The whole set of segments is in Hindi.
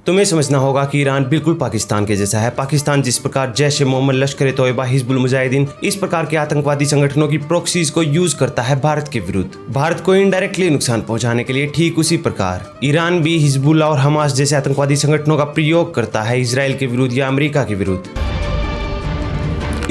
तुम्हें समझना होगा कि ईरान बिल्कुल पाकिस्तान के जैसा है। पाकिस्तान जिस प्रकार जैश ए मोहम्मद, लश्कर ए तोयबा, हिजबुल मुजाहिदीन इस प्रकार के आतंकवादी संगठनों की प्रॉक्सीज को यूज करता है भारत के विरुद्ध, भारत को इनडायरेक्टली नुकसान पहुंचाने के लिए, ठीक उसी प्रकार ईरान भी हिजबुल्लाह और हमास जैसे आतंकवादी संगठनों का प्रयोग करता है इजराइल के विरुद्ध या अमेरिका के विरुद्ध।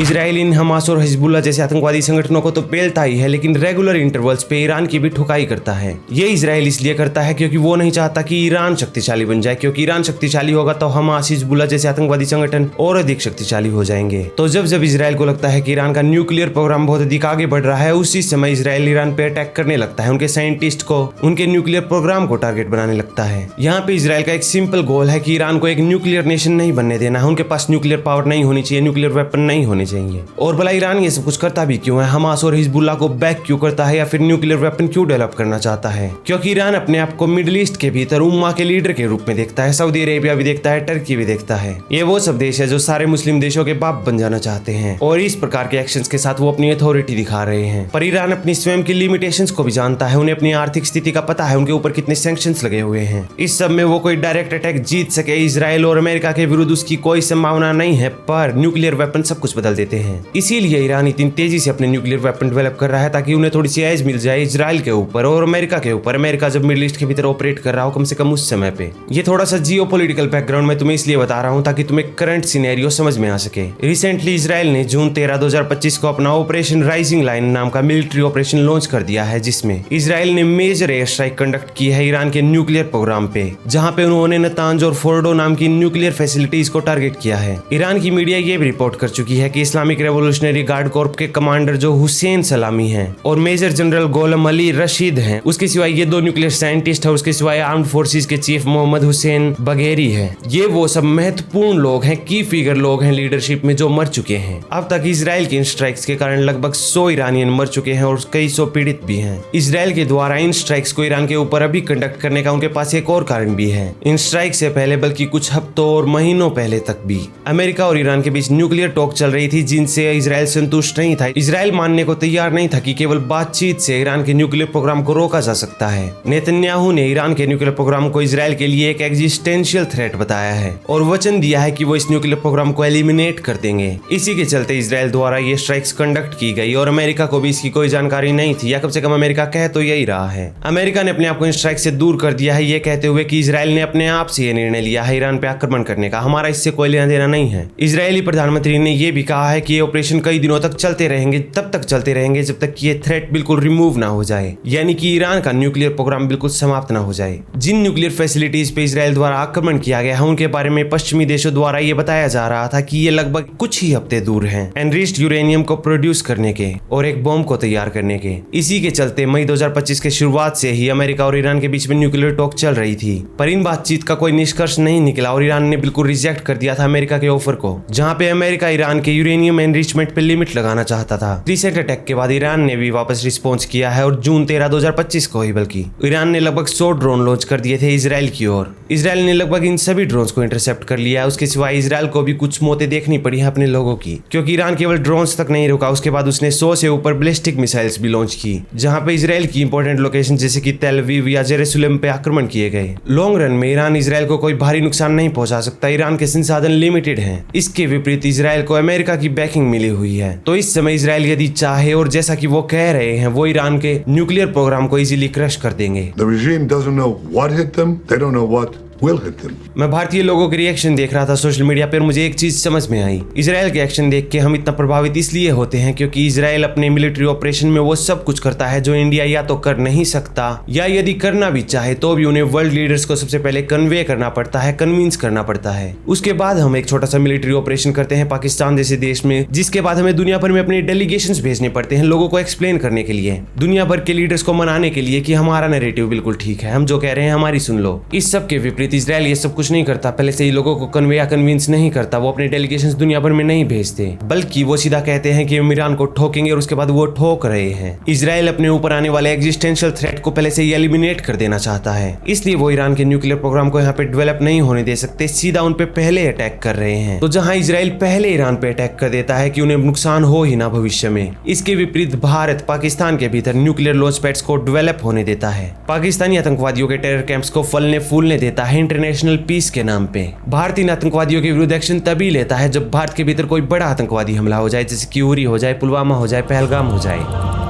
इजराइल इन हमास और हिजबुल्लाह जैसे आतंकवादी संगठनों को तो पेलता ही है, लेकिन रेगुलर इंटरवल्स पे ईरान की भी ठुकाई करता है। ये इजराइल इसलिए करता है क्योंकि वो नहीं चाहता कि ईरान शक्तिशाली बन जाए, क्योंकि ईरान शक्तिशाली होगा तो हमास, हिजबुल्लाह जैसे आतंकवादी संगठन और अधिक शक्तिशाली हो जाएंगे। तो जब जब इजराइल को लगता है कि ईरान का न्यूक्लियर प्रोग्राम बहुत अधिक आगे बढ़ रहा है, उसी समय इजराइल ईरान पे अटैक करने लगता है, उनके साइंटिस्ट को, उनके न्यूक्लियर प्रोग्राम को टारगेट बनाने लगता है। यहाँ पे इजराइल का एक सिंपल गोल है कि ईरान को एक न्यूक्लियर नेशन नहीं बनने देना है, उनके पास न्यूक्लियर पावर नहीं होनी चाहिए, न्यूक्लियर वेपन नहीं होने चाहिए। और भला ईरान ये सब कुछ करता भी क्यों है, हमास और हिजबुल्लाह को बैक क्यों करता है या फिर न्यूक्लियर वेपन क्यों डेवलप करना चाहता है? क्योंकि ईरान अपने आप को मिडिल ईस्ट के भीतर उम्मा के लीडर के रूप में देखता है, सऊदी अरेबिया भी देखता है, टर्की भी देखता है। ये वो सब देश है जो सारे मुस्लिम देशों के बाप बन जाना चाहते हैं और इस प्रकार के एक्शंस के साथ वो अपनी अथॉरिटी दिखा रहे हैं। पर ईरान अपनी स्वयं की लिमिटेशंस को भी जानता है, उन्हें अपनी आर्थिक स्थिति का पता है, उनके ऊपर कितने सैंक्शंस लगे हुए हैं। इस सब में वो कोई डायरेक्ट अटैक जीत सके इजराइल और अमेरिका के विरुद्ध उसकी कोई संभावना नहीं है, पर न्यूक्लियर वेपन सब कुछ बदल देते हैं। इसीलिए ईरान इतनी तेजी से अपने न्यूक्लियर वेपन डेवलप कर रहा है ताकि उन्हें थोड़ी सी एज मिल जाए इजराइल के ऊपर और अमेरिका के ऊपर। अमेरिका जब मिडिल ईस्ट के भीतर ऑपरेट कर रहा हो कम से कम उस समय पे। ये थोड़ा सा जियोपॉलिटिकल बैकग्राउंड में तुम्हें इसलिए बता रहा हूँ ताकि तुम्हें करंट सिनेरियो समझ में आ सके। रिसेंटली इजराइल ने जून 13, 2025 को अपना ऑपरेशन राइजिंग लाइन नाम का मिलिट्री ऑपरेशन लॉन्च कर दिया है, जिसमें इजराइल ने मेजर एयर स्ट्राइक कंडक्ट की है ईरान के न्यूक्लियर प्रोग्राम पे, जहाँ पे उन्होंने नतांज और फोर्डो नाम की न्यूक्लियर फैसिलिटीज को टारगेट किया है। ईरान की मीडिया ये भी रिपोर्ट कर चुकी है कि इस्लामिक रेवोल्यूशनरी गार्ड कॉर्प के कमांडर जो हुसैन सलामी हैं और मेजर जनरल गोलम अली रशीद हैं, उसके सिवाय ये दो न्यूक्लियर साइंटिस्ट है, उसके सिवाय आर्म्ड फोर्सेस के चीफ मोहम्मद हुसैन बगेरी है। ये वो सब महत्वपूर्ण लोग हैं, की फिगर लोग हैं लीडरशिप में जो मर चुके हैं। अब तक इजराइल की इन स्ट्राइक्स के कारण लगभग 100 ईरानियन मर चुके हैं और कई 100 पीड़ित भी हैं। इजराइल के द्वारा इन स्ट्राइक्स को ईरान के ऊपर अभी कंडक्ट करने का उनके पास एक और कारण भी है। इन स्ट्राइक से पहले, बल्कि कुछ हफ्तों और महीनों पहले तक भी अमेरिका और ईरान के बीच न्यूक्लियर टॉक चल रही थी, जिनसे इजराइल संतुष्ट नहीं था। इजराइल मानने को तैयार नहीं था कि केवल बातचीत से ईरान के न्यूक्लियर प्रोग्राम को रोका जा सकता है। नेतन्याहू ने ईरान के न्यूक्लियर प्रोग्राम को इजराइल के लिए एक एग्जिस्टेंशियल थ्रेट बताया है और वचन दिया है कि वो इस न्यूक्लियर प्रोग्राम को एलिमिनेट कर देंगे। इसी के चलते इजराइल द्वारा ये स्ट्राइक्स कंडक्ट की गई और अमेरिका को भी इसकी कोई जानकारी नहीं थी, या कम से कम अमेरिका कह तो यही रहा है। अमेरिका ने अपने आप को इन स्ट्राइक से दूर कर दिया है, ये कहते हुए कि इजराइल ने अपने आप से ये निर्णय लिया है ईरान पे आक्रमण करने का, हमारा इससे कोई लेना देना नहीं है। इजरायली प्रधानमंत्री ने यह भी कहा है कि ये ऑपरेशन कई दिनों तक चलते रहेंगे, तब तक चलते रहेंगे जब तक ये थ्रेट बिल्कुल रिमूव ना हो जाए, यानी कि ईरान का न्यूक्लियर प्रोग्राम बिल्कुल समाप्त ना हो जाए। जिन न्यूक्लियर फैसिलिटीज पे इजराइल द्वारा आक्रमण किया गया है उनके बारे में पश्चिमी देशों द्वारा ये बताया जा रहा था कि ये लगभग कुछ ही हफ्ते दूर हैं एनरिच्ड यूरेनियम को प्रोड्यूस करने के और एक बॉम्ब को तैयार करने के। इसी के चलते मई 2025 के शुरुआत से ही अमेरिका और ईरान के बीच में न्यूक्लियर टॉक चल रही थी, पर इन बातचीत का कोई निष्कर्ष नहीं निकला और ईरान ने बिल्कुल रिजेक्ट कर दिया था अमेरिका के ऑफर को, जहाँ पे अमेरिका ईरान के यूरेनियम एनरिचमेंट पे लिमिट लगाना चाहता था। रिसेंट अटैक के बाद ईरान ने भी वापस रिस्पॉन्स किया है और जून 13, 2025 को ही बल्कि ईरान ने लगभग 100 ड्रोन लॉन्च कर दिए थे इजराइल की ओर। इजराइल ने लगभग इन सभी ड्रोन्स को इंटरसेप्ट कर लिया है। उसके सिवाय इजराइल को भी कुछ मौतें देखनी पड़ी है अपने लोगों की, क्योंकि ईरान केवल ड्रोन्स तक नहीं रुका, उसके बाद उसने 100 से ऊपर बैलिस्टिक मिसाइल्स भी लॉन्च की, जहां पे इजराइल की इंपॉर्टेंट लोकेशन जैसे कि तेल अवीव या जेरूसलम पे आक्रमण किए गए। लॉन्ग रन में ईरान इजराइल को कोई भारी नुकसान नहीं पहुंचा सकता, ईरान के संसाधन लिमिटेड हैं। इसके विपरीत इजराइल को अमेरिका की बैकिंग मिली हुई है, तो इस समय इजराइल यदि चाहे और जैसा कि वो कह रहे हैं वो ईरान के न्यूक्लियर प्रोग्राम को इजीली क्रश कर देंगे। The regime doesn't know what hit them, they don't know what will hit them. मैं भारतीय लोगों के रिएक्शन देख रहा था सोशल मीडिया पर, मुझे एक चीज समझ में आई। इजराइल के एक्शन देख के हम इतना प्रभावित इसलिए होते हैं क्योंकि इजराइल अपने मिलिट्री ऑपरेशन में वो सब कुछ करता है जो इंडिया या तो कर नहीं सकता, या यदि करना भी चाहे तो भी उन्हें वर्ल्ड लीडर्स को सबसे पहले कन्वे करना पड़ता है, कन्विंस करना पड़ता है। उसके बाद हम एक छोटा सा मिलिट्री ऑपरेशन करते हैं पाकिस्तान जैसे देश में, जिसके बाद हमें दुनिया भर में अपने डेलीगेशंस भेजने पड़ते हैं लोगों को एक्सप्लेन करने के लिए, दुनिया भर के लीडर्स को मनाने के लिए कि हमारा नैरेटिव बिल्कुल ठीक है, हम जो कह रहे हैं हमारी सुन लो। इस सब के विपरीत इजराइल ये सब कुछ नहीं करता, पहले से ही लोगों को कन्वे या कन्विंस नहीं करता, वो अपने डेलीगेशंस दुनिया भर में नहीं भेजते, बल्कि वो सीधा कहते हैं कि हम ईरान को ठोकेंगे और उसके बाद वो ठोक रहे हैं। इजराइल अपने ऊपर आने वाले एग्जिस्टेंशियल थ्रेट को पहले से ही एलिमिनेट कर देना चाहता है, इसलिए वो ईरान के न्यूक्लियर प्रोग्राम को यहाँ पे डेवलप नहीं होने दे सकते, सीधा उन पे पहले अटैक कर रहे हैं। तो जहाँ इजराइल पहले ईरान पे अटैक कर देता है कि उन्हें नुकसान हो ही ना भविष्य में, इसके विपरीत भारत पाकिस्तान के भीतर न्यूक्लियर लॉन्च पैड्स को डेवलप होने देता है, पाकिस्तानी आतंकवादियों के टेरर कैंप्स को फलने फूलने देता है, इंटरनेशनल पीस के नाम पे। भारत इन आतंकवादियों के विरुद्ध एक्शन तभी लेता है जब भारत के भीतर कोई बड़ा आतंकवादी हमला हो जाए, जैसे कि उरी हो जाए, पुलवामा हो जाए, पहलगाम हो जाए।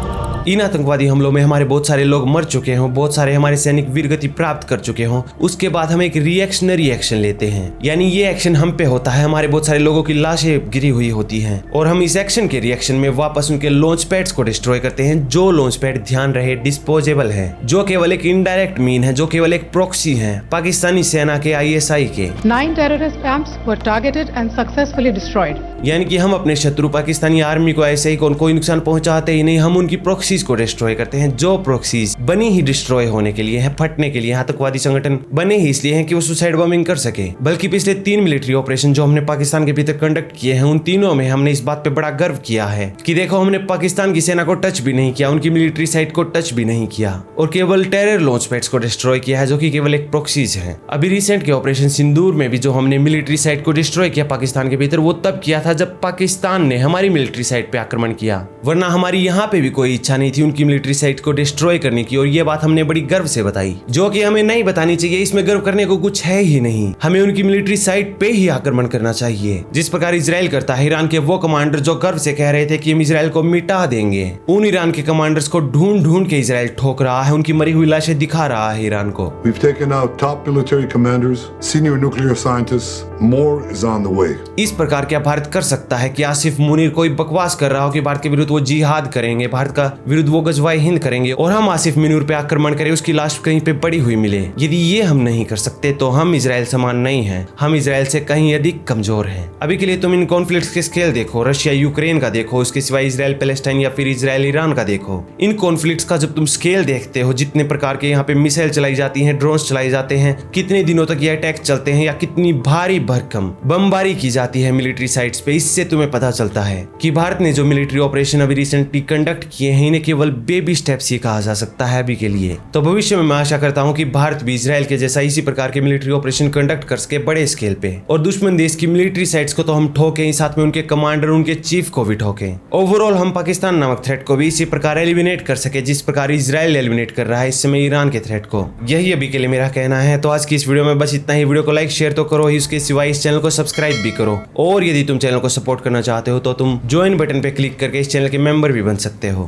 इन आतंकवादी हमलों में हमारे बहुत सारे लोग मर चुके हों, बहुत सारे हमारे सैनिक वीरगति प्राप्त कर चुके हों, उसके बाद हम एक रिएक्शनरी एक्शन लेते हैं, यानी ये एक्शन हम पे होता है, हमारे बहुत सारे लोगों की लाशें गिरी हुई होती हैं और हम इस एक्शन के रिएक्शन में वापस उनके लॉन्च पैड्स को डिस्ट्रॉय करते हैं, जो लॉन्च पैड ध्यान रहे डिस्पोजेबल है, जो केवल एक इनडायरेक्ट मीन है, जो केवल एक प्रॉक्सी है पाकिस्तानी सेना के ISI के। 9 terrorist camps were targeted and successfully destroyed. यानी कि हम अपने शत्रु पाकिस्तानी आर्मी को ऐसे ही कोई नुकसान पहुंचाते ही नहीं, हम उनकी प्रॉक्सीज को डिस्ट्रॉय करते हैं, जो प्रॉक्सीज बनी ही डिस्ट्रॉय होने के लिए है, फटने के लिए। आतंकवादी संगठन बने ही इसलिए हैं कि वो सुसाइड बॉम्बिंग कर सके। बल्कि पिछले 3 मिलिट्री ऑपरेशन जो हमने पाकिस्तान के भीतर कंडक्ट किए हैं, उन तीनों में हमने इस बात पे बड़ा गर्व किया है कि देखो हमने पाकिस्तान की सेना को टच भी नहीं किया, उनकी मिलिट्री साइट को टच भी नहीं किया और केवल टेरर लॉन्च पैड्स को डिस्ट्रॉय किया है, जो कि केवल एक प्रॉक्सीज है। अभी रिसेंट के ऑपरेशन सिंदूर में भी जो हमने मिलिट्री साइट को डिस्ट्रॉय किया पाकिस्तान के भीतर, वो तब किया था जब पाकिस्तान ने हमारी मिलिट्री साइट पे आक्रमण किया, वरना हमारी यहाँ पे भी कोई इच्छा नहीं थी उनकी मिलिट्री साइट को डिस्ट्रॉय करने की। और ये बात हमने बड़ी गर्व से बताई, जो कि हमें नहीं बतानी चाहिए, इसमें गर्व करने को कुछ है ही नहीं। हमें उनकी मिलिट्री साइट पे ही आक्रमण करना चाहिए, जिस प्रकार इजराइल करता है। ईरान के वो कमांडर जो गर्व से कह रहे थे कि हम इजराइल को मिटा देंगे, उन ईरान के कमांडर्स को ढूंढ ढूंढ के इजराइल ठोक रहा है, उनकी मरी हुई लाशें दिखा रहा है ईरान को। We've taken out top military commanders, senior nuclear scientists. More is on the way. इस प्रकार क्या भारत कर सकता है कि आसिफ मुनीर कोई बकवास कर रहा हो कि भारत के विरुद्ध वो जिहाद करेंगे, भारत का विरुद्ध वो गजवाए हिंद करेंगे और हम आसिफ मुनीर पे आक्रमण करें, उसकी लाश कहीं पे पड़ी हुई मिले। यदि ये हम नहीं कर सकते तो हम इजराइल समान नहीं हैं, हम इजराइल से कहीं अधिक कमजोर हैं। अभी के लिए तुम इन कॉन्फ्लिक्ट्स के स्केल देखो, रशिया यूक्रेन का देखो, उसके सिवाय इजराइल पैलेस्टाइन या फिर इजराइल ईरान का देखो। इन कॉन्फ्लिक्ट्स का जब तुम स्केल देखते हो, जितने प्रकार के यहाँ पे मिसाइल चलाई जाती हैं, ड्रोन्स चलाई जाते हैं, कितने दिनों तक ये अटैक चलते हैं या कितनी भारी भरकम बमबारी की जाती है मिलिट्री साइट्स पे, इससे तुम्हें पता चलता है कि भारत ने जो मिलिट्री ऑपरेशन अभी रिसेंटली कंडक्ट किए हैं, इन्हें केवल बेबी स्टेप्स ही कहा जा सकता है अभी के लिए। तो भविष्य में मैं आशा करता हूं कि भारत भी इजराइल के जैसा इसी प्रकार के मिलिट्री ऑपरेशन कंडक्ट कर सके बड़े स्केल पे, और दुश्मन देश की मिलिट्री साइट्स को तो हम ठोकें ही, साथ में उनके कमांडर, उनके चीफ को भी ठोकें। ओवरऑल हम पाकिस्तान नामक थ्रेट को भी इसी प्रकार एलिमिनेट कर सके जिस प्रकार इजराइल एलिमिनेट कर रहा है इस समय ईरान के थ्रेट को। यही अभी के लिए मेरा कहना है। तो आज की इस वीडियो में बस इतना ही। वीडियो को लाइक शेयर तो करो ही, उसके सिवाय इस चैनल को सब्सक्राइब भी करो, और यदि तुम चैनल को सपोर्ट करना चाहते हो तो तुम ज्वाइन बटन पे क्लिक करके इस चैनल के मेंबर भी बन सकते हो।